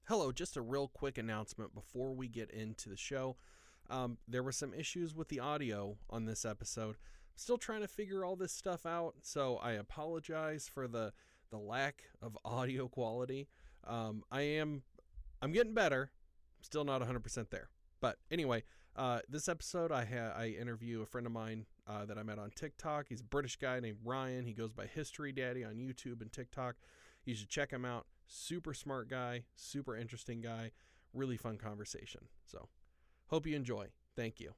Hello, just a real quick announcement before we get into the show. There were some issues with the audio on this episode. I'm still trying to figure all this stuff out, so I apologize for the lack of audio quality. I'm getting better. I'm still not 100% there. But anyway, this episode I interview a friend of mine that I met on TikTok. He's a British guy named Ryan. He goes by History Daddy on YouTube and TikTok. You should check him out. Super smart guy, super interesting guy, really fun conversation. So, hope you enjoy. Thank you.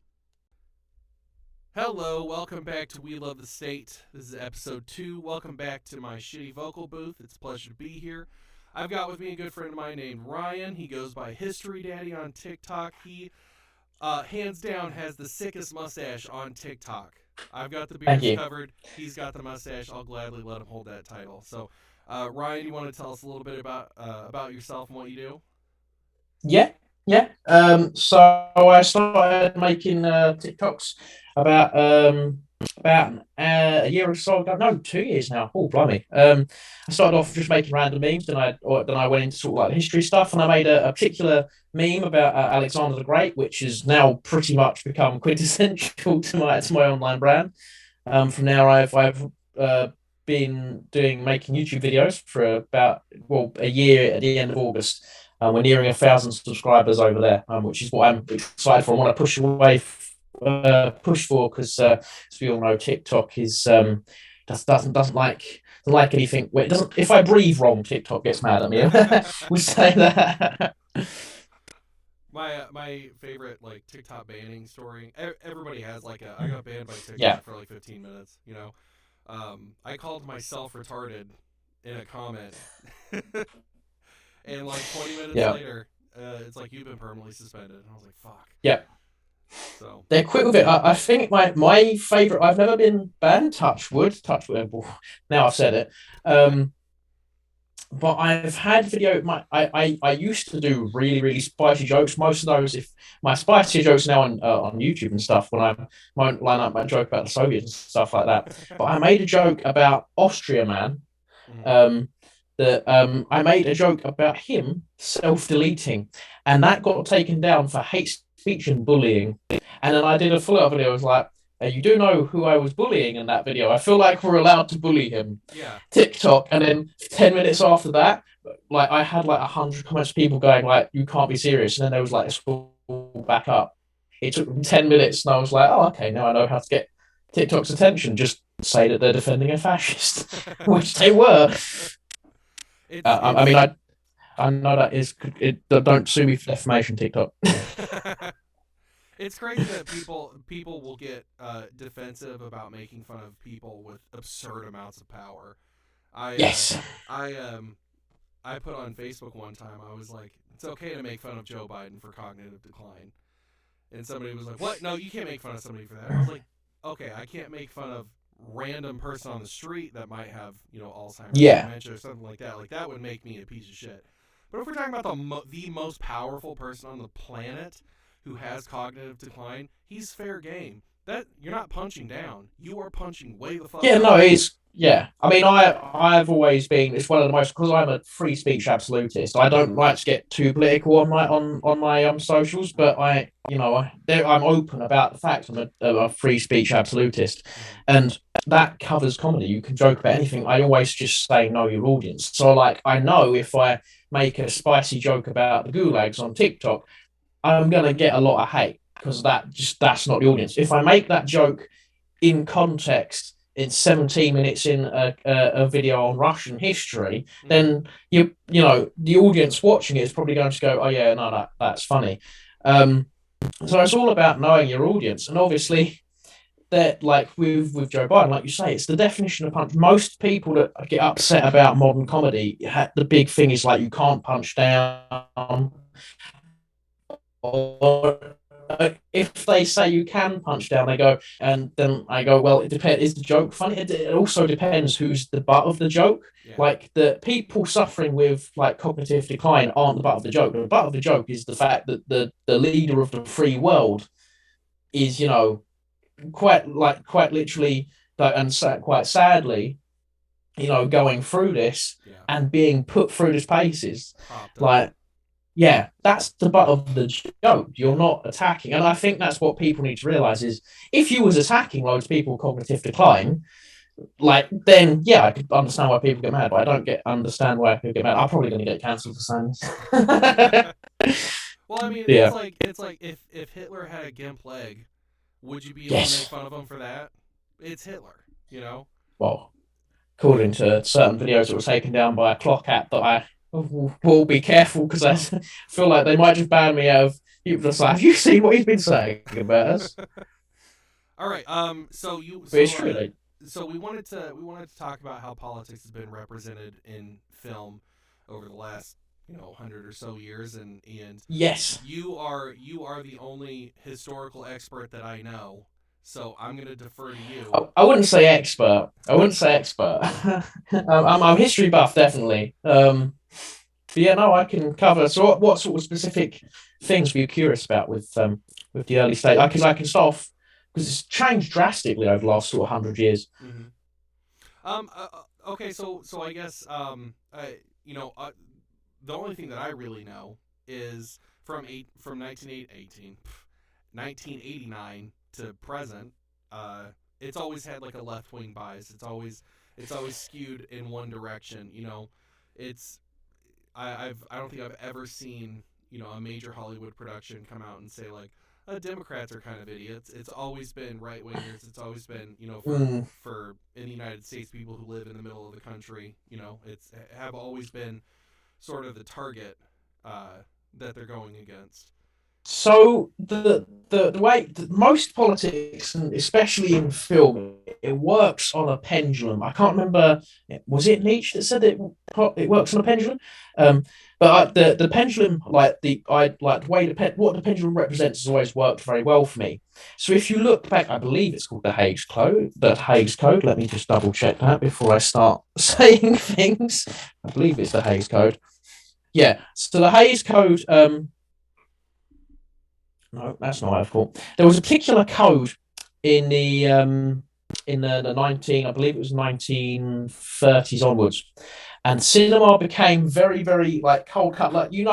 Hello, welcome back to We Love the State. This is episode 2. Welcome back to my shitty vocal booth. It's a pleasure to be here. I've got with me a good friend of mine named Ryan. He goes by History Daddy on TikTok. He, hands down, has the sickest mustache on TikTok. I've got the beards covered. He's got the mustache. I'll gladly let him hold that title. So, Ryan, you want to tell us a little bit about yourself and what you do? So I started making TikToks about a year or so ago. No, 2 years now. Oh, blimey. I started off just making random memes, then I went into sort of like history stuff, and I made a particular meme about Alexander the Great, which has now pretty much become quintessential to my online brand. From now, I've been making YouTube videos for about a year at the end of August. We're nearing 1,000 subscribers over there, which is what I'm excited for. I want to push for because, as we all know, TikTok is doesn't like anything. Well, it doesn't. If I breathe wrong, TikTok gets mad at me. We say that. My favorite like TikTok banning story. Everybody has like I got banned by Yeah, TikTok for like 15 minutes. I called myself retarded in a comment, and like 20 minutes yeah, later, it's like you've been permanently suspended. And I was like, fuck. yeah. So They're quick with it. I think my favorite. I've never been banned. Touch wood. Now I've said it. But I've had I used to do really spicy jokes. Most of those, if my spicy jokes now on YouTube and stuff, when I won't line up my joke about the Soviets and stuff like that. But I made a joke about Austria man. mhm. Um, that I made a joke about him self-deleting, and that got taken down for hate speech and bullying. And then I did a follow-up video. I was like, you do know who I was bullying in that video. I feel like we're allowed to bully him. Yeah. TikTok, and then 10 minutes after that, like I had like 100 comments, people going like, "You can't be serious," and then there was like a school back up. It took them 10 minutes, and I was like, "Oh, okay, now I know how to get TikTok's attention. Just say that they're defending a fascist," which they were. it's I mean, it's I know that is it. Don't sue me for defamation, TikTok. it's crazy that people will get defensive about making fun of people with absurd amounts of power. I uh, Yes. I I put on Facebook one time. I was like, it's okay to make fun of Joe Biden for cognitive decline, and somebody was like, what? No, you can't make fun of somebody for that. I was like, okay, I can't make fun of random person on the street that might have Alzheimer's or Yeah. dementia or something like that. Like that would make me a piece of shit. But if we're talking about the most powerful person on the planet who has cognitive decline, he's fair game. That you're not punching down. You are punching way the fuck Yeah, no, up. it's yeah. I mean, I've always been. It's one of the most because I'm a free speech absolutist. I don't like to get too political on my socials, but I'm open about the fact I'm a free speech absolutist, Mm-hmm. and that covers comedy. You can joke about anything. I always just say know your audience. So like, I know if I make a spicy joke about the gulags on TikTok, I'm gonna get a lot of hate because that's not the audience. If I make that joke in context in 17 minutes in a video on Russian history, Mm-hmm. then the audience watching it is probably going to go, oh yeah, no, that's funny. Um, so it's all about knowing your audience, and obviously that like with Joe Biden, like you say, it's the definition of punch. Most people that get upset about modern comedy, the big thing is like you can't punch down, or if they say you can punch down, they go, and then I go, well, it depends. Is the joke funny? It also depends who's the butt of the joke. Yeah. Like the people suffering with like cognitive decline aren't the butt of the joke. The butt of the joke is the fact that the leader of the free world is, quite literally, and quite sadly, going through this Yeah. and being put through this paces. Propped up. Like, yeah, that's the butt of the joke. You're not attacking, and I think that's what people need to realize is if you was attacking loads of people with cognitive decline, like then yeah, I could understand why people get mad, but I don't get understand why people get mad. I'm probably going to get cancelled for saying this. Well, I mean, Yeah. it's like if Hitler had a gimp leg, would you be able to make Yes. fun of him for that? It's Hitler, you know. Well, according to certain videos that were taken down by a clock app that I will be careful because I feel like they might just ban me out of people just like, have you seen what he's been saying about us? All right. So you But it's true. Like, so we wanted to talk about how politics has been represented in film over the last 100 or so years, and yes. you are the only historical expert that I know. So I'm gonna defer to you. I wouldn't say expert. I wouldn't say expert. I'm history buff, definitely. But yeah, no, I can cover. So, what sort of specific things were you curious about with the early stage? I can start off because it's changed drastically over the last sort of 100 years. Mm-hmm. Okay. So I guess you know the only thing that I really know is from 1989 to present. It's always had like a left wing bias. It's always skewed in one direction. It's I don't think I've ever seen a major Hollywood production come out and say like, Democrats are kind of idiots. It's always been right wingers. It's always been Mm. for in the United States, people who live in the middle of the country. It's have always been sort of the target that they're going against. So the way that most politics, and especially in film, it works on a pendulum. I can't remember. Was it Nietzsche that said it works on a pendulum? Um, but the pendulum, like I like the way what the pendulum represents, has always worked very well for me. So if you look back, I believe it's called the Hagues Code. The Hagues Code. Let me just double check that before I start saying things. I believe it's the Hagues Code. Yeah. So the Hagues Code. No, that's not what I thought. There was a particular code in the 19, I believe it was 1930s onwards, and cinema became very, very like cold cut, like in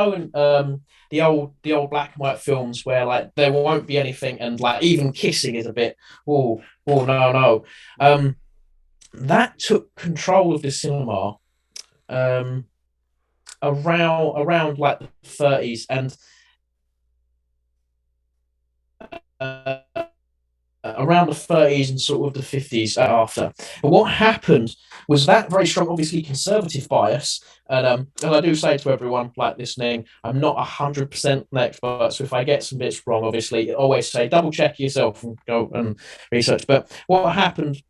the old black and white films where like there won't be anything, and like even kissing is a bit no no. Mm-hmm. That took control of the cinema um around like the 30s and uh, around the 30s and sort of the 50s after. But what happened was that very strong, obviously conservative bias. And I do say to everyone like listening, I'm not 100% an expert, so if I get some bits wrong, obviously always say double check yourself and go and research. But what happened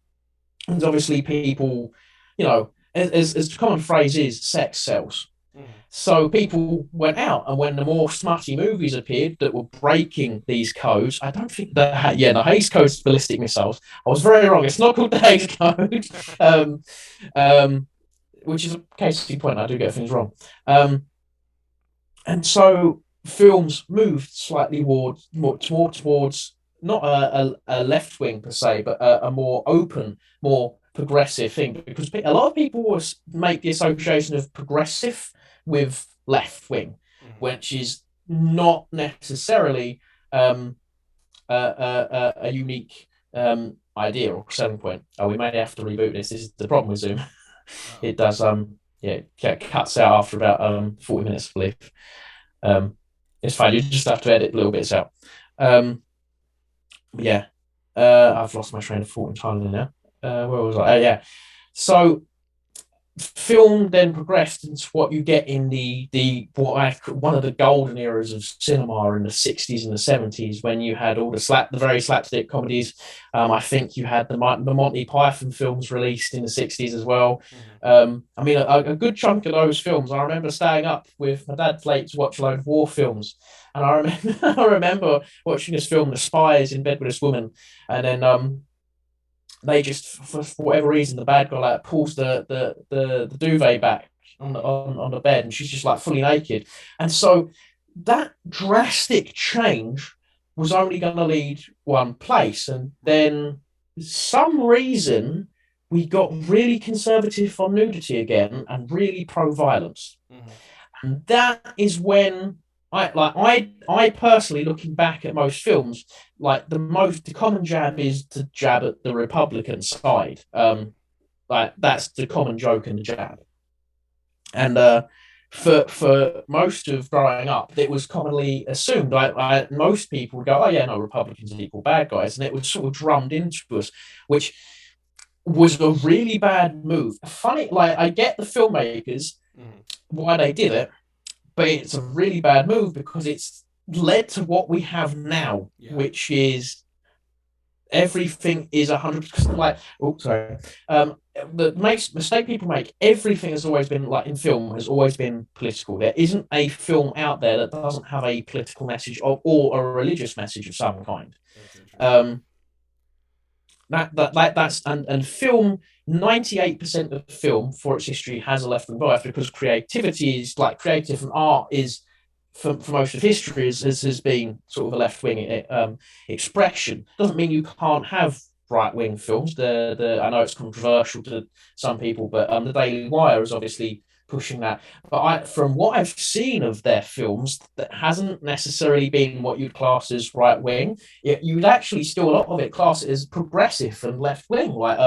is obviously people, as the common phrase is, sex sells. Mm-hmm. So people went out, and when the more smutty movies appeared that were breaking these codes, I don't think that the Hays Code's ballistic missiles. I was very wrong. It's not called the Hays Code, um, um, which is a case in point. I do get things wrong, and so films moved slightly more towards not a left wing per se, but a more open, more progressive thing. Because a lot of people make the association of progressive with left wing, Mm-hmm. which is not necessarily a unique idea or selling point. Oh, we may have to reboot this. This is the problem with Zoom. Oh. It does yeah, it cuts out after about 40 minutes, I believe. Um, it's fine. You just have to edit little bits out. Yeah, I've lost my train of thought entirely now. Where was I? Yeah. So film then progressed into what you get in one of the golden eras of cinema in the 60s and the 70s when you had all the very slapstick comedies. I think you had the Monty Python films released in the 60s as well. Mm-hmm. I mean, a good chunk of those films, I remember staying up with my dad late to watch a load of war films. And I remember, I remember watching this film, The Spy is in Bed with This Woman, and then they just for whatever reason the bad guy like pulls the duvet back Mm-hmm. on the bed and she's just like fully naked, and so that drastic change was only going to lead one place, and Right. then some reason we got really conservative on nudity again and really pro violence, Mm-hmm. and that is when I personally, looking back at most films, like the common jab is to jab at the Republican side. Like that's the common joke in the jab. And for most of growing up, it was commonly assumed. Most people would go, "Oh yeah, no, Republicans equal bad guys," and it was sort of drummed into us, which was a really bad move. Funny, like I get the filmmakers Mm-hmm. why they did it, but it's a really bad move because it's led to what we have now, Yeah. which is everything is 100% like, oh sorry, the makes mistake people make, everything has always been, like in film, has always been political. There isn't a film out there that doesn't have a political message, or a religious message of some kind. That's interesting. um that's and film, 98% of film for its history has a left wing bias, because creativity is like creative, and art is for most of history has been sort of a left wing expression. Doesn't mean you can't have right wing films. The I know it's controversial to some people, but the Daily Wire is obviously pushing that. But from what I've seen of their films, that hasn't necessarily been what you'd class as right wing. You'd actually still a lot of it class it as progressive and left wing. Like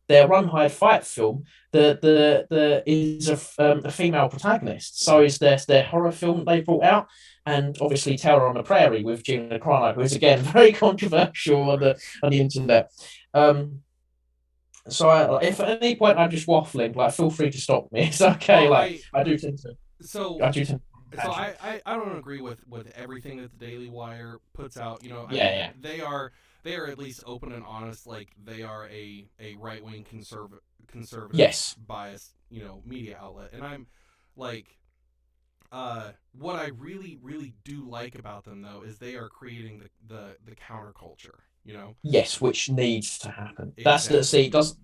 their Run Hide Fight film, the is a female protagonist. So is their horror film that they brought out, and obviously Terror on the Prairie with Gina Carano, who is again very controversial on Right. the internet. So if at any point I'm just waffling, like feel free to stop me. It's okay. Well, Like I I do tend to, so I do tend to so tangent. I don't agree with everything that the Daily Wire puts out. You know, I Yeah, mean yeah. they are at least open and honest. Like they are a right wing conservative Yes. biased, media outlet, and I'm like, what I really do like about them though is they are creating the counterculture. You know, Yes, which needs to happen. That's the exactly. see. It does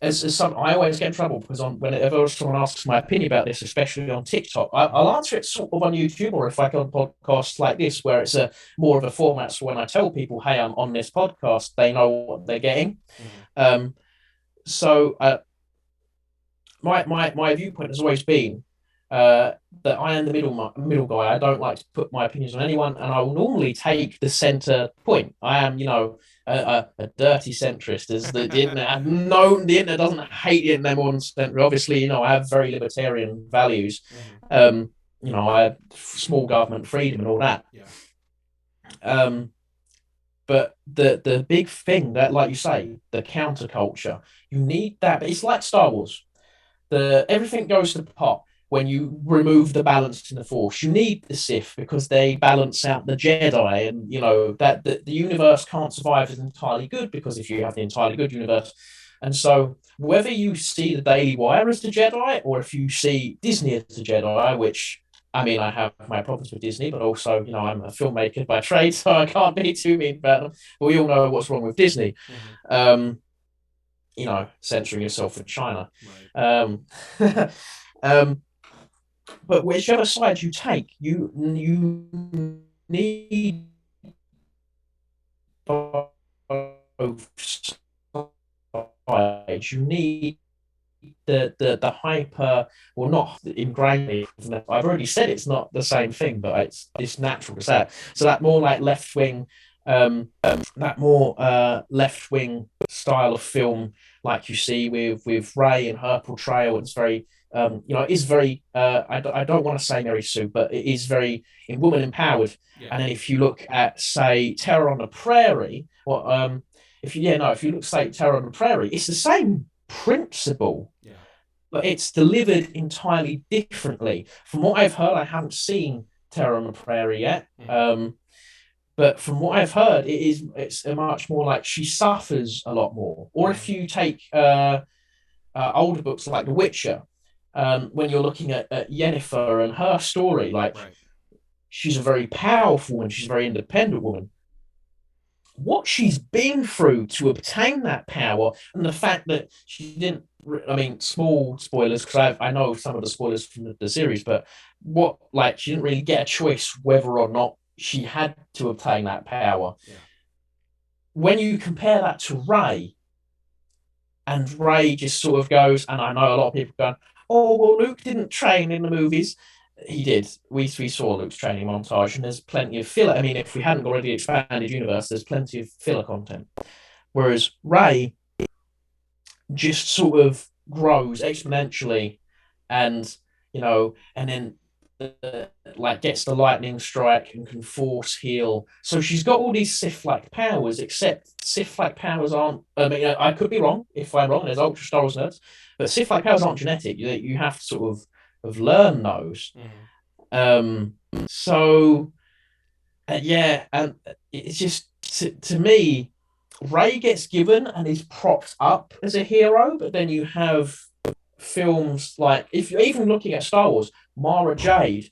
as some I always get in trouble because whenever someone asks my opinion about this, especially on TikTok, I'll Mm-hmm. answer it sort of on YouTube, or if I go on podcasts like this, where it's a more of a format. So when I tell people, "Hey, I'm on this podcast," they know what they're getting. Mm-hmm. Um, so my viewpoint has always been that I am the middle guy. I don't like to put my opinions on anyone, and I will normally take the center point. I am, a dirty centrist, as the internet. I've known the internet doesn't hate the internet more than center. Obviously, I have very libertarian values. Mm-hmm. I have small government freedom and all that. Yeah. Um, but the big thing that, like you say, the counterculture, you need that. But it's like Star Wars. The everything goes to pot when you remove the balance in the Force. You need the Sith because they balance out the Jedi, and Yeah. that the universe can't survive as entirely good, because if you have the entirely good universe. And so whether you see the Daily Wire as the Jedi, or if you see Disney as the Jedi, which, I mean, I have my problems with Disney, but also, I'm a filmmaker by trade, so I can't be too mean about them. But we all know what's wrong with Disney. Mm-hmm. Um, censoring yourself for China. Right. Um, but whichever side you take, you need both sides. You need the hyper, well, not ingrained. I've already said it's not the same thing, but it's natural to say it. So that more like left wing, that more left wing style of film, like you see with Ray and her portrayal. It's very, it is very. I don't want to say Mary Sue, but it is very in woman empowered. Yeah. And then if you look at, say, Terror on the Prairie, or if you look, say, Terror on the Prairie, it's the same principle, Yeah. but it's delivered entirely differently. From what I've heard, I haven't seen Terror on the Prairie yet. Mm-hmm. But from what I've heard, it's a much more like she suffers a lot more. Or if Mm-hmm. you take older books like The Witcher, when you're looking at Yennefer and her story, like Right. she's a very powerful woman, she's a very independent woman. What she's been through to obtain that power, and the fact that she didn't, I mean, small spoilers, because I know some of the spoilers from the series, but she didn't really get a choice whether or not she had to obtain that power. Yeah. When you compare that to Ray, and Ray just sort of goes, and I know a lot of people going, "Oh, well, Luke didn't train in the movies." he did. We saw Luke's training montage, and there's plenty of filler. I mean, if we hadn't already expanded universe, there's plenty of filler content. Whereas Ray just sort of grows exponentially, and and then like gets the lightning strike and can force heal. So she's got all these Sith-like powers, except Sith-like powers aren't. I mean, I could be wrong. If I'm wrong, there's Ultra Star Wars nerds, but Sith-like powers aren't genetic. You have to sort of learn those. Um, so yeah, and it's just to me, Ray gets given and is propped up as a hero, but then you have films like, if you're even looking at Star Wars, Mara Jade,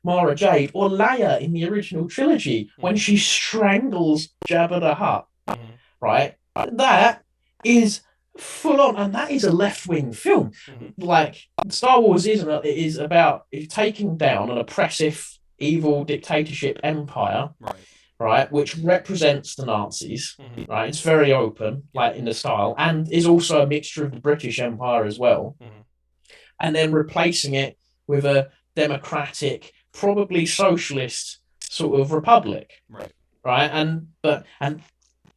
Mara Jade, or Leia in the original trilogy when she strangles Jabba the Hutt, right? That is full on, and that is a left wing film. Like Star Wars it is about taking down an oppressive, evil dictatorship empire, right, which represents the Nazis, right? It's very open, like in the style, and is also a mixture of the British Empire as well, and then replacing it with a democratic, probably socialist sort of republic, right? And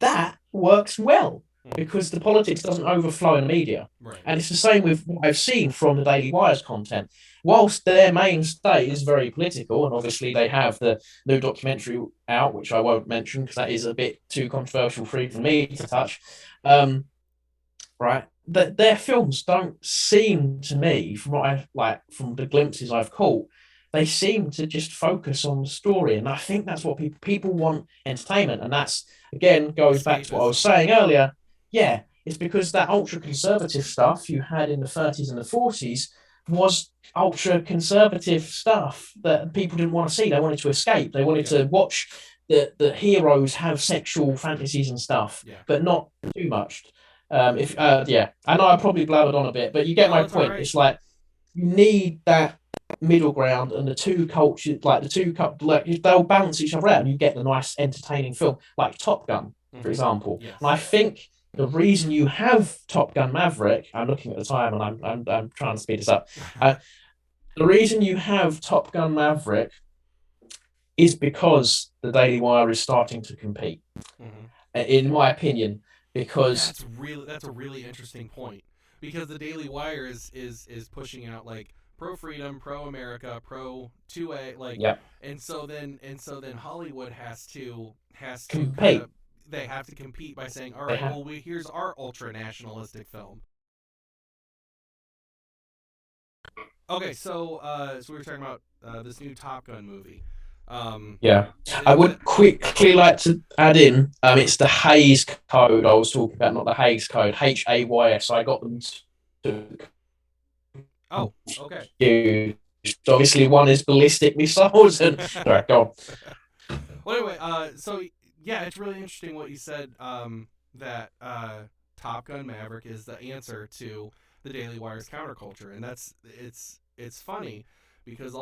that works well because the politics doesn't overflow in the media. And it's the same with what I've seen from the Daily Wire's content. Whilst their mainstay is very political, and obviously they have the new documentary out, which I won't mention because that is a bit too controversial for even me to touch, right? That their films don't seem to me, from what I like, from the glimpses I've caught, they seem to just focus on the story, and I think that's what people want entertainment, and that's again goes back to what I was saying earlier. Yeah, it's because that ultra conservative stuff you had in the 30s and the 40s was ultra conservative stuff that people didn't want to see. They wanted to escape. They wanted to watch the heroes have sexual fantasies and stuff, but not too much. If Yeah, I know I probably blabbered on a bit, but you get my point. Right. It's like you need that middle ground, and the two cultures, like like they'll balance each other out, and you get the nice, entertaining film, like Top Gun, for example. Yes. And I think the reason you have Top Gun Maverick, I'm looking at the time, and I'm trying to speed this up. The reason you have Top Gun Maverick is because the Daily Wire is starting to compete, in my opinion. Because that's a really interesting point, because the Daily Wire is pushing out like pro freedom, pro America, pro 2A, like, and so then Hollywood has to compete. They have to compete by saying, all right, well, here's our ultra nationalistic film. Okay, so we were talking about this new Top Gun movie. I would quickly like to add in, it's the Hays Code I was talking about, not the Hays Code, Hays. I got them to. Oh, okay. Obviously, one is ballistic missiles, and sorry, go on. Well, anyway, so yeah, it's really interesting what you said. That Top Gun Maverick is the answer to the Daily Wire's counterculture, and it's funny because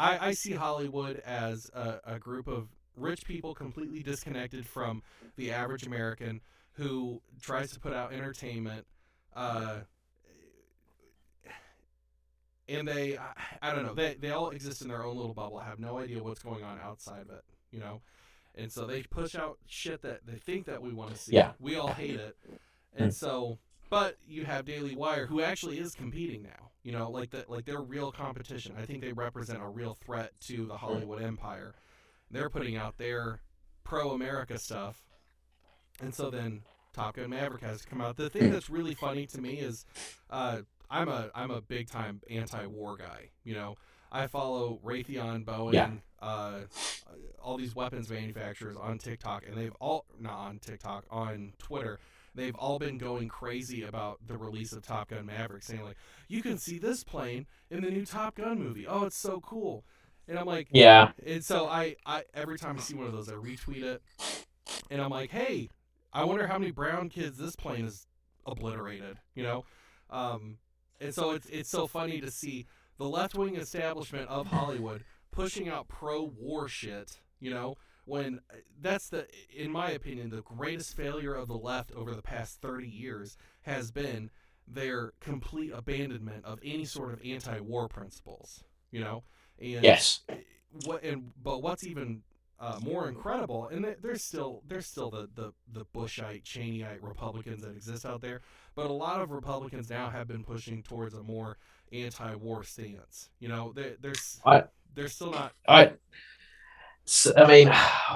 I see Hollywood as a group of rich people completely disconnected from the average American who tries to put out entertainment, and I don't know, they all exist in their own little bubble, have no idea what's going on outside of it, and so they push out shit that they think that we want to see. We all hate it, and so. But you have Daily Wire, who actually is competing now. Like they're real competition. I think they represent a real threat to the Hollywood empire. They're putting out their pro-America stuff, and so then Top Gun Maverick has to come out. The thing that's really funny to me is, I'm a big time anti-war guy. I follow Raytheon, Boeing, all these weapons manufacturers on TikTok, and they've all not on TikTok, on Twitter. They've all been going crazy about the release of Top Gun Maverick, saying like, you can see this plane in the new Top Gun movie. Oh, it's so cool. And I'm like, and so I every time I see one of those, I retweet it, and I'm like, hey, I wonder how many brown kids this plane is obliterated, and so it's so funny to see the left-wing establishment of Hollywood pushing out pro-war shit, when that's in my opinion, the greatest failure of the left over the past 30 years has been their complete abandonment of any sort of anti-war principles. you know, and Yes. but what's even more incredible, and there's still the Bushite, Cheneyite Republicans that exist out there, but a lot of Republicans now have been pushing towards a more anti-war stance. You know, I they're still not. I I mean,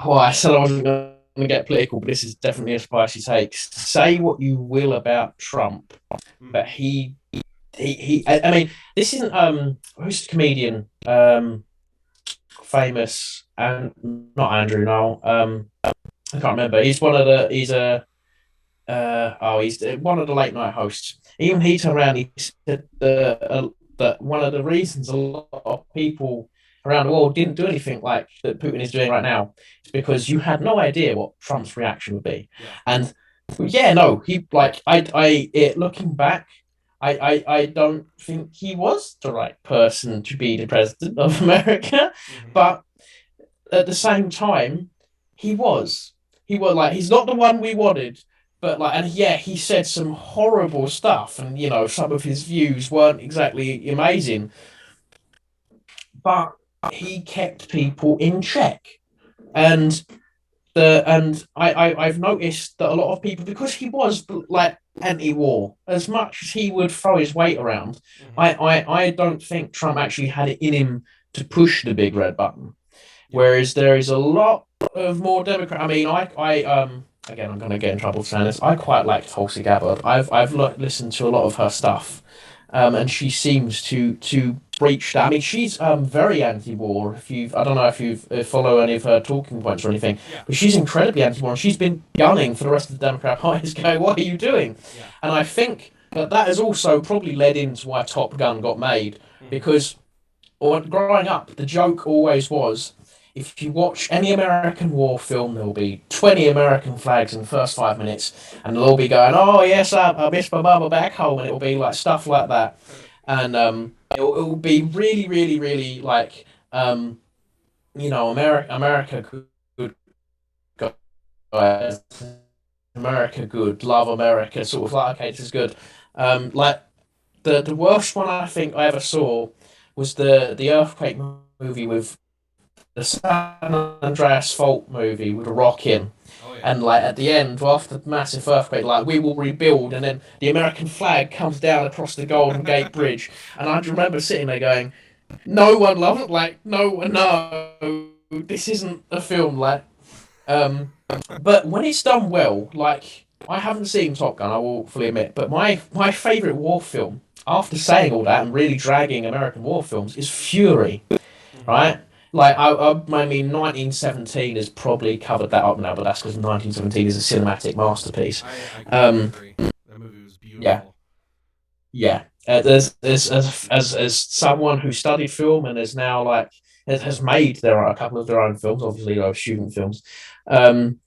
well, I said I wasn't going to get political, but this is definitely a spicy take. Say what you will about Trump, but Mm-hmm. I mean, this isn't who's the comedian famous and not Andrew now. I can't remember. He's one of the he's one of the late night hosts. Even he turned around. He said that one of the reasons a lot of people around the world didn't do anything like that Putin is doing right now is because you had no idea what Trump's reaction would be. Yeah. And yeah, no, he like looking back, I don't think he was the right person to be the president of America, Mm-hmm. but at the same time, he was. He was like he's not the one we wanted, but like and yeah, he said some horrible stuff, and some of his views weren't exactly amazing, but he kept people in check. And I've noticed that a lot of people, because he was like anti-war, as much as he would throw his weight around, Mm-hmm. I don't think Trump actually had it in him to push the big red button. Yeah. Whereas there is a lot of more Democrat. I mean, again, I'm going to get in trouble for saying this. I quite like Tulsi Gabbard. I've listened to a lot of her stuff, and she seems to breach that. I mean, she's very anti-war. I don't know if you follow any of her talking points or anything, Yeah. but she's incredibly anti-war, and she's been gunning for the rest of the Democrat Party, going, "What are you doing?" Yeah. And I think that has also probably led into why Top Gun got made, Mm-hmm. because growing up, the joke always was, if you watch any American war film, there will be 20 American flags in the first 5 minutes, and they'll all be going, "Oh yes, I miss my mama back home," and it will be like stuff like that, and it will be really, really, really like America good, guys, America good, love America, sort of like, okay, this is good. Like the worst one I think I ever saw was the earthquake movie with the San Andreas Fault movie with a rock in. Oh yeah. And like at the end, after the massive earthquake, like we will rebuild, and then the American flag comes down across the Golden Gate Bridge, and I remember sitting there going, "No one loves it. Like no one, no, this isn't a film." Like, but when it's done well, like I haven't seen Top Gun, I will fully admit, but my favorite war film, after saying all that and really dragging American war films, is Fury, Mm-hmm. right? Like I mean, 1917 has probably covered that up now, but that's because 1917 is a cinematic masterpiece. I completely Um, agree. That movie was yeah, beautiful. yeah. There's as someone who studied film and is now like has made there are a couple of their own films, obviously, student films. Um,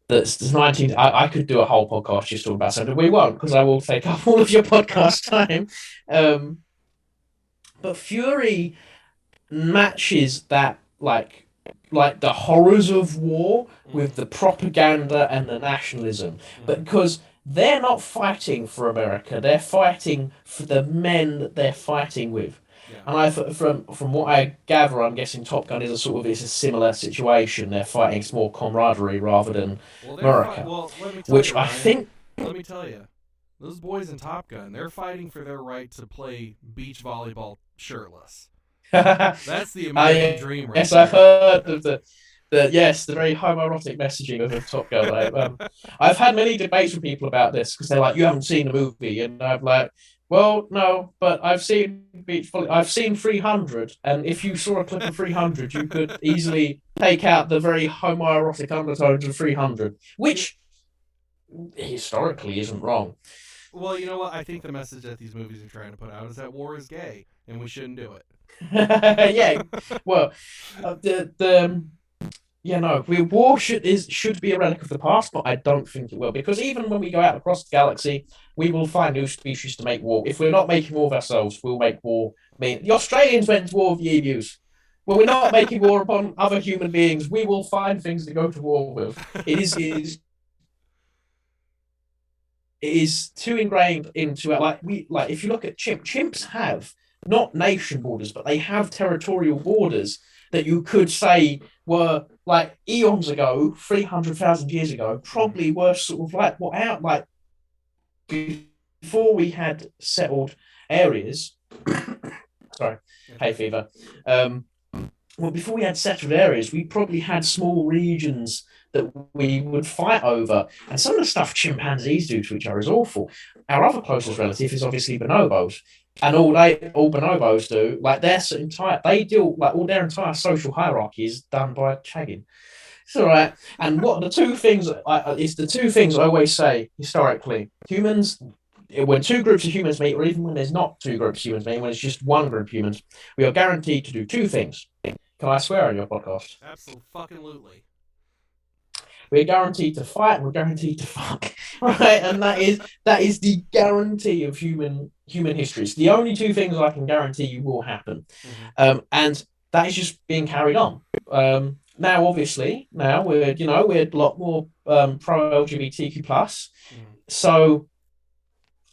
that's 19. I could do a whole podcast just talking about something. We won't, because I will take up all of your podcast time. Um, but Fury matches that like the horrors of war with Mm-hmm. the propaganda and the nationalism, Mm-hmm. but because they're not fighting for America, they're fighting for the men that they're fighting with. Yeah. And from what I gather, I'm guessing Top Gun is a similar situation. They're fighting, it's more camaraderie rather than Well, America, Well, let me tell you, which I Ryan. think. Let me tell you, those boys in Top Gun, they're fighting for their right to play beach volleyball shirtless. That's the American I dream right yes, I've there. heard of the very homoerotic messaging of Top Gun. I've had many debates with people about this because they're like, "You haven't seen the movie," and I'm like, "Well, no, but I've seen I've seen 300, and if you saw a clip of 300, you could easily take out the very homoerotic undertones of 300, You, which historically isn't wrong." well, you know what? I think the message that these movies are trying to put out is that war is gay and we shouldn't do it. Yeah, well, the no, war should be a relic of the past, but I don't think it will, because even when we go out across the galaxy, we will find new species to make war. If we're not making war of ourselves, we'll make war. I mean, the Australians went to war with the emus. When we're not making war upon other human beings, we will find things to go to war with. It is too ingrained into it. Like if you look at chimps have not nation borders, but they have territorial borders that you could say were like eons ago, 300,000 years ago, Mm-hmm. probably were sort of like what out like before we had settled areas. Sorry, hay fever. Um, well, before we had settled areas, we probably had small regions that we would fight over. And some of the stuff chimpanzees do to each other is awful. Our other closest relative is obviously bonobos. And all bonobos do, like their entire they deal like all their entire social hierarchy is done by shagging. It's all right. And what the two things it's the two things I always say historically. Humans, when two groups of humans meet, or even when there's not two groups of humans meeting, when it's just one group of humans, we are guaranteed to do two things. Can I swear on your podcast? Absolutely. We're guaranteed to fight and we're guaranteed to fuck. Right? And that is the guarantee of human history. It's the only two things I can guarantee you will happen. Mm-hmm. And that is just being carried on. Now obviously, now we're a lot more pro LGBTQ plus. Mm-hmm. So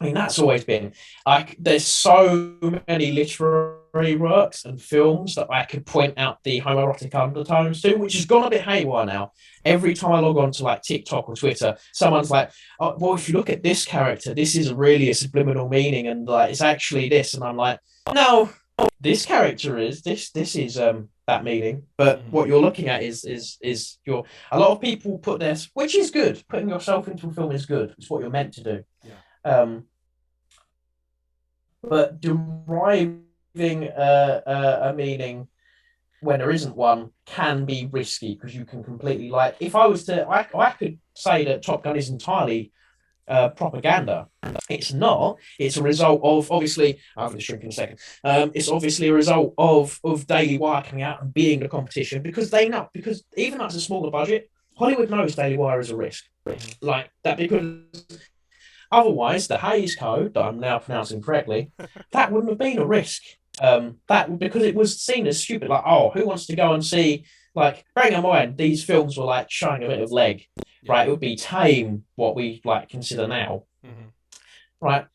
I mean, that's always been like there's so many literary works and films that I could point out the homoerotic undertones to, which has gone a bit haywire now. Every time I log on to like TikTok or Twitter, someone's like, "Oh, well, if you look at this character, this is really a subliminal meaning, and like it's actually this." And I'm like, "No, this character is this. This is that meaning." But Mm-hmm. what you're looking at is your. A lot of people put this, which is good. Putting yourself into a film is good. It's what you're meant to do. Yeah. But deriving a meaning when there isn't one can be risky because you can completely like. If I was to, I could say that Top Gun is entirely propaganda. It's not. It's a result of obviously. I'll have this drink in a second. It's obviously a result of Daily Wire coming out and being the competition because they know because even though it's a smaller budget, Hollywood knows Daily Wire is a risk. Mm-hmm. Like that because otherwise, the Hayes Code that I'm now pronouncing correctly, that wouldn't have been a risk. That because it was seen as stupid. Like, oh, who wants to go and see? Like, bearing in mind these films were like showing a bit of leg, Yeah. right? It would be tame what we like consider now, Mm-hmm. right?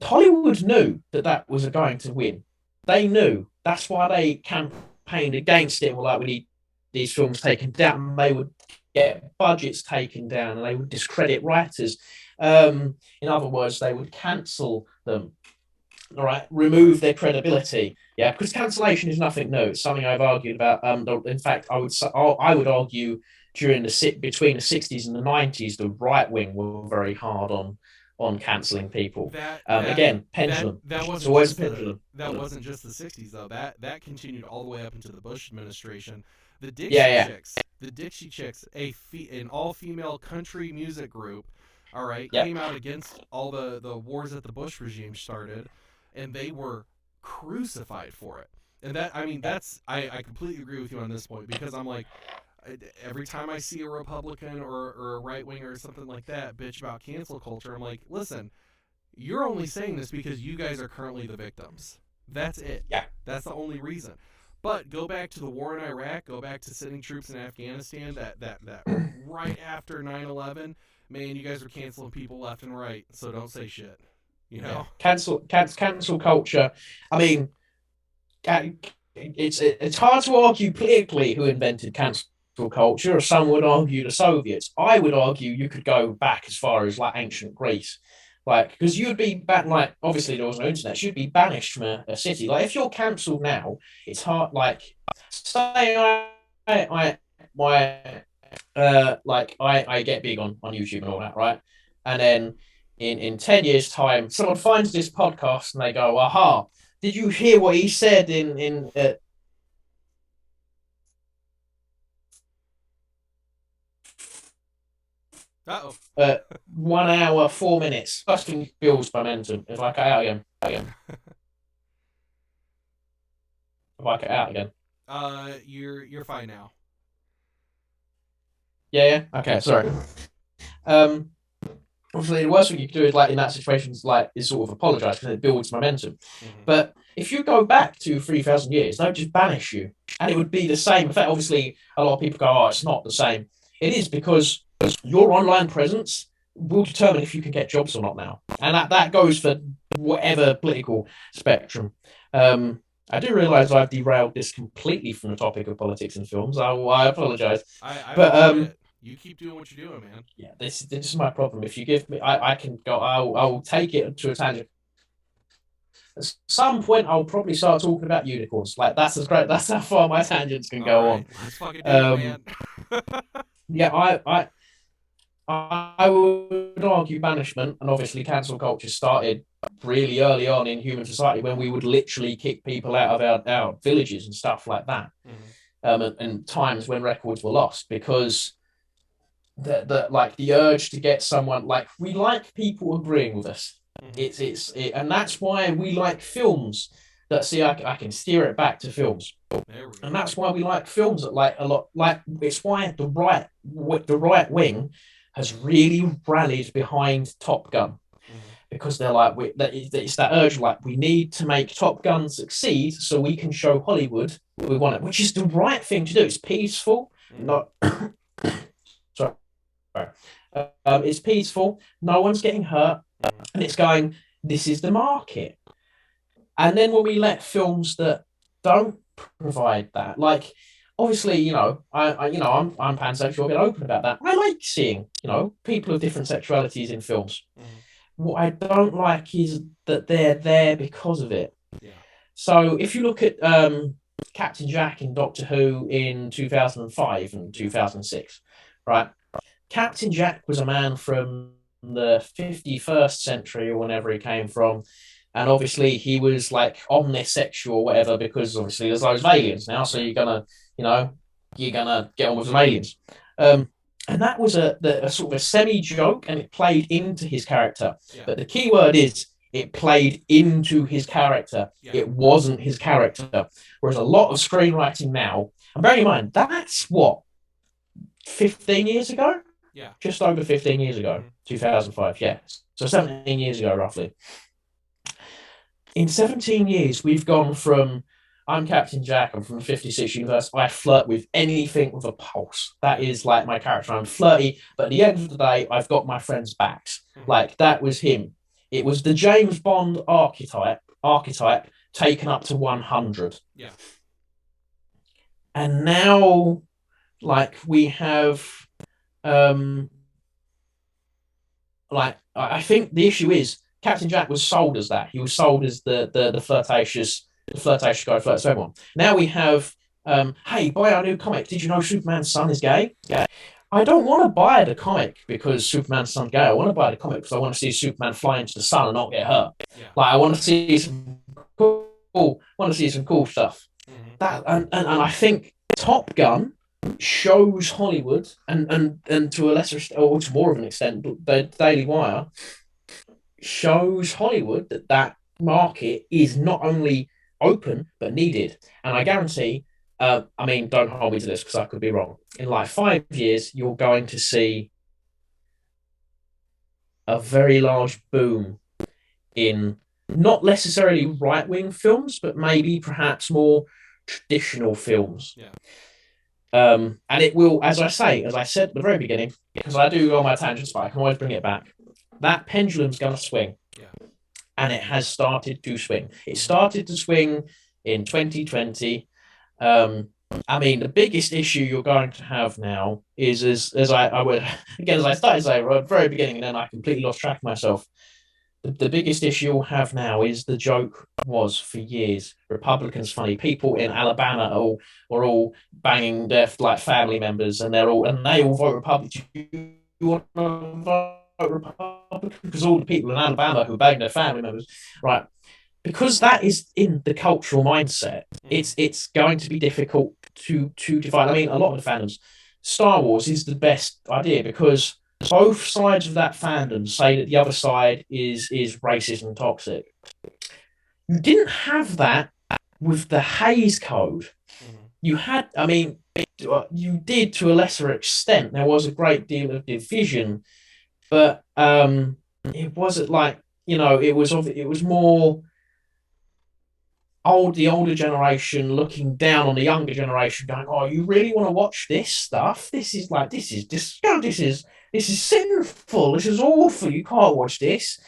Hollywood knew that was going to win. They knew that's why they campaigned against it. Were like, we need these films taken down. They would get budgets taken down, and they would discredit writers. In other words, they would cancel them. All right, remove their credibility. Yeah, because cancellation is nothing new. It's something I've argued about. In fact, I would argue during between the 60s and the 90s, the right wing were very hard on cancelling people. Again, pendulum. That It's wasn't always just a pendulum. that wasn't just the '60s though. That continued all the way up into the Bush administration. The Dixie Yeah. Chicks, an all-female country music group, all right, Yep. came out against all the wars that the Bush regime started, and they were crucified for it. And I completely agree with you on this point because I'm like, every time I see a Republican or a right winger or something like that bitch about cancel culture, I'm like, listen, you're only saying this because you guys are currently the victims. That's it. Yeah. That's the only reason. But go back to the war in Iraq, go back to sending troops in Afghanistan, that right after 9/11, man, you guys are canceling people left and right, so don't say shit. You know? Cancel culture. I mean, it's hard to argue politically who invented cancel culture. Or some would argue the Soviets. I would argue you could go back as far as like ancient Greece. Like, because you'd be like, obviously there was no internet, you'd be banished from a city. Like, if you're cancelled now, it's hard. Like, say I get big on YouTube and all that, right? And then in 10 years' time, someone finds this podcast and they go, aha, did you hear what he said in 1 hour, 4 minutes? First thing builds momentum. If I cut out again. If I cut out again. You're fine now. Yeah. Okay. Sorry. Obviously, the worst thing you can do is like in that situation is sort of apologize because it builds momentum. Mm-hmm. But if you go back to 3,000 years, they'll just banish you, and it would be the same effect. Obviously, a lot of people go, "Oh, it's not the same." It is because your online presence will determine if you can get jobs or not now, and that goes for whatever political spectrum. I do realise I've derailed this completely from the topic of politics and films. I apologise, I but enjoyed it. You keep doing what you're doing, man. yeah, this is my problem. If you give me, I can go. I'll take it to a tangent. At some point, I'll probably start talking about unicorns. Like that's as great. That's how far my tangents can All go right, on. let's fucking do it, Um, man. yeah, I would argue banishment and obviously cancel culture started really early on in human society when we would literally kick people out of our villages and stuff like that. Mm-hmm. And times when records were lost because the like the urge to get someone like we like people agreeing with us. Mm-hmm. And that's why we like films that see I can steer it back to films. There we And go. that's why we like films that like a lot like it's why the right wing has really rallied behind Top Gun Mm-hmm. because they're like it's that urge like we need to make Top Gun succeed so we can show Hollywood that we want it, which is the right thing to do. It's peaceful, Mm-hmm. not sorry. It's peaceful. No one's getting hurt, Mm-hmm. and it's going. This is the market. And then when we let films that don't provide that, like obviously, I'm pansexual, I'll get open about that. I like seeing, people of different sexualities in films. Mm-hmm. What I don't like is that they're there because of it. Yeah. So if you look at Captain Jack in Doctor Who in 2005 and Yeah. 2006, right? Captain Jack was a man from the 51st century or whenever he came from. And obviously he was like omnisexual or whatever, because obviously there's loads of aliens now. So Yeah. you're gonna get on with some aliens. And that was a sort of a semi joke, and it played into his character. Yeah. But the key word is it played into his character. Yeah. It wasn't his character. Whereas a lot of screenwriting now, and bearing in mind, that's what, 15 years ago? Yeah. Just over 15 years ago, Mhm. 2005, yeah. So 17 years ago, roughly. In 17 years, we've gone from I'm Captain Jack, I'm from the 56th universe, I flirt with anything with a pulse. That is like my character. I'm flirty, but at the end of the day, I've got my friends' backs. Mhm. Like that was him. It was the James Bond archetype taken up to 100. Yeah. And now, like, we have like I think the issue is Captain Jack was sold as that. He was sold as the flirtatious guy who flirts with everyone. Now we have hey, buy our new comic. Did you know Superman's son is gay? Yeah. I don't want to buy the comic because Superman's son's gay. I want to buy the comic because I want to see Superman fly into the sun and not get hurt. Yeah. Like I want to see some cool stuff. Mm-hmm. That and I think Top Gun shows Hollywood and to a lesser or to more of an extent, the Daily Wire shows Hollywood that market is not only open but needed. And I guarantee, I mean, don't hold me to this because I could be wrong. In like 5 years, you're going to see a very large boom in not necessarily right wing films, but maybe perhaps more traditional films. Yeah. And it will, as I said at the very beginning, because I do go on my tangents, but I can always bring it back. That pendulum's going to swing. Yeah. And it has started to swing. It started to swing in 2020. I mean, the biggest issue you're going to have now is, as I would, again, as I started to say right at the very beginning, and then I completely lost track of myself. The biggest issue you'll have now is the joke was for years. Republicans funny. People in Alabama are all banging their like family members, and they all vote Republican. You want to vote Republican because all the people in Alabama who bang their family members, right? Because that is in the cultural mindset. It's going to be difficult to define. I mean, a lot of the fandoms, Star Wars is the best idea because both sides of that fandom say that the other side is racist and toxic. You didn't have that with the Hayes Code. Mm-hmm. You had, I mean, you did to a lesser extent. There was a great deal of division, but it wasn't like it was more the older generation looking down on the younger generation, going, "Oh, you really want to watch this stuff? This is this is sinful. This is awful. You can't watch this.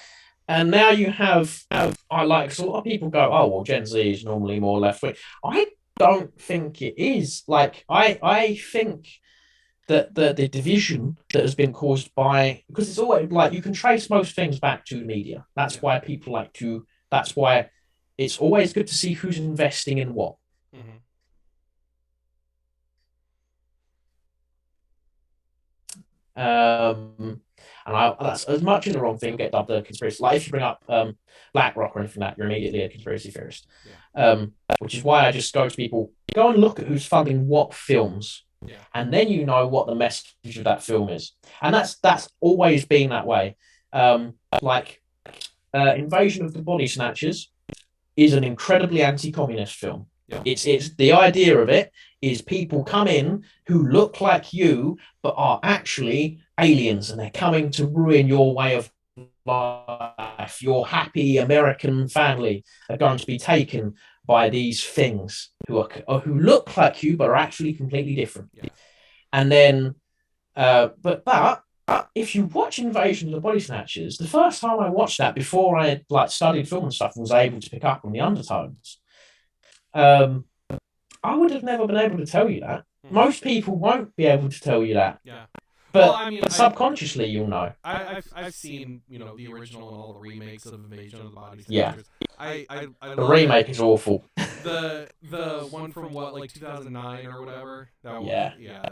And now you have I like so a lot of people go, oh well, Gen Z is normally more left wing. I don't think it is. Like I think that the division that has been caused by because it's always like you can trace most things back to the media. That's Yeah. why people like to. That's why it's always good to see who's investing in what. Mm-hmm. And that's as much in the wrong thing. Get dubbed a conspiracy. Like if you bring up BlackRock or anything like that, you're immediately a conspiracy theorist. Yeah. Which is why I just go to people, go and look at who's funding what films, Yeah. and then you know what the message of that film is. And that's always been that way. Like Invasion of the Body Snatchers is an incredibly anti-communist film. Yeah. It's the idea of it is people come in who look like you but are actually aliens and they're coming to ruin your way of life. Your happy American family are going to be taken by these things who look like you but are actually completely different. Yeah. And then, but if you watch Invasion of the Body Snatchers, the first time I watched that before I had like studied film and stuff and was able to pick up on the undertones, um, I would have never been able to tell you that. Mm-hmm. Most people won't be able to tell you that. Yeah. But well, I mean, subconsciously, you'll know. I've seen the original and all the remakes of Invasion of the Body Yeah. Snatchers. I the remake is awful. The one from what, like 2009 or whatever. That yeah. One, yeah.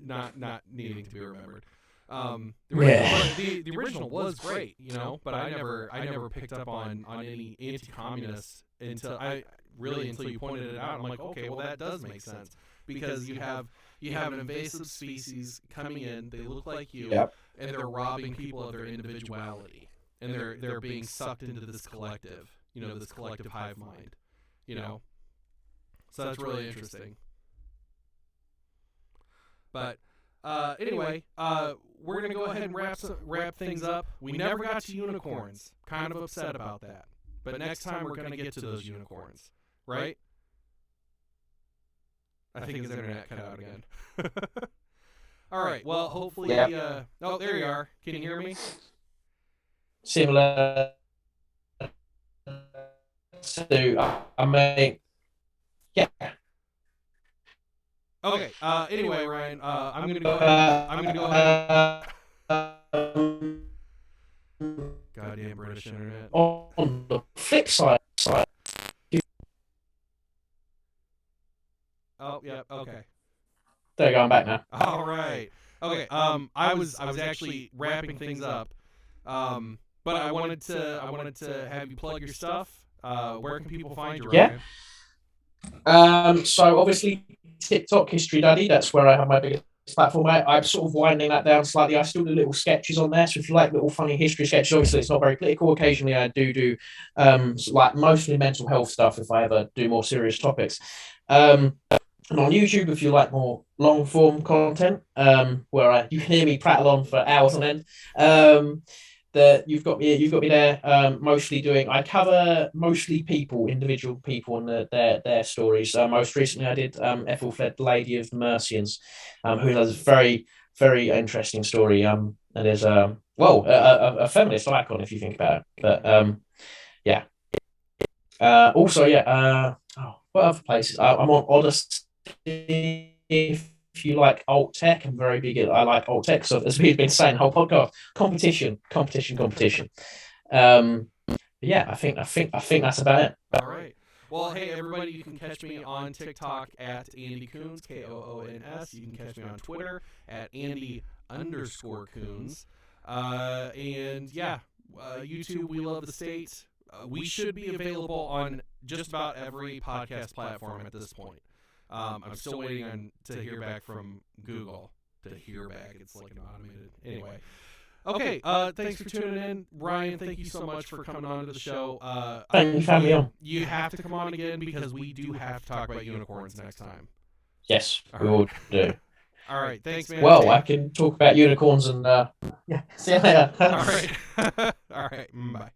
Not needing to be remembered. The original was great, but I never picked up on any anti-communist until you pointed it out. I'm like, okay, well that does make sense because you have an invasive species coming in. They look like you, yep. and they're robbing people of their individuality, and they're being sucked into this collective, this collective hive mind, So that's really interesting. But anyway, we're gonna go ahead and wrap things up. We never got to unicorns. Kind of upset about that. But next time we're gonna get to those unicorns, right? I think his internet cut out again. All right. Well, hopefully. Yeah. Oh, there you are. Can you hear me? Similar to, I mean, yeah. Okay. Anyway, Ryan, I'm gonna go ahead. Goddamn British internet. On the flip side. Oh, yeah. Okay. There you go. I'm back now. All right. Okay. I was actually wrapping things up. But I wanted to have you plug your stuff. Where can people find you, Ryan? Yeah. So obviously TikTok History Daddy. That's where I have my biggest platform. I'm sort of winding that down slightly. I still do little sketches on there. So if you like little funny history sketches, obviously it's not very political. Occasionally I do like mostly mental health stuff if I ever do more serious topics. And on YouTube, if you like more long form content, where you can hear me prattle on for hours on end, that you've got me there. Mostly doing, I cover mostly individual people and their stories. Most recently, I did Ethelfled, Lady of the Mercians, who has a very very interesting story. And is a feminist icon if you think about it. But yeah. Also, yeah. What other places? I'm on Odyssey. If you like alt tech, I'm very big. I like alt tech. So as we've been saying the whole podcast, competition. Yeah, I think that's about it. All right. Well, hey everybody, you can catch me on TikTok at Andy Coons, Koons. You can catch me on Twitter at Andy_Coons. And yeah, YouTube, We Love the State. We should be available on just about every podcast platform at this point. I'm still waiting to hear back from Google. It's like an automated. Anyway. Okay, thanks for tuning in. Ryan, thank you so much for coming on to the show. Thank you for having me on. You have to come on again because we do have to talk about unicorns next time. Yes, we will do. All right, thanks, man. Well, I can talk about unicorns and yeah. See you later. All right. All right. Bye.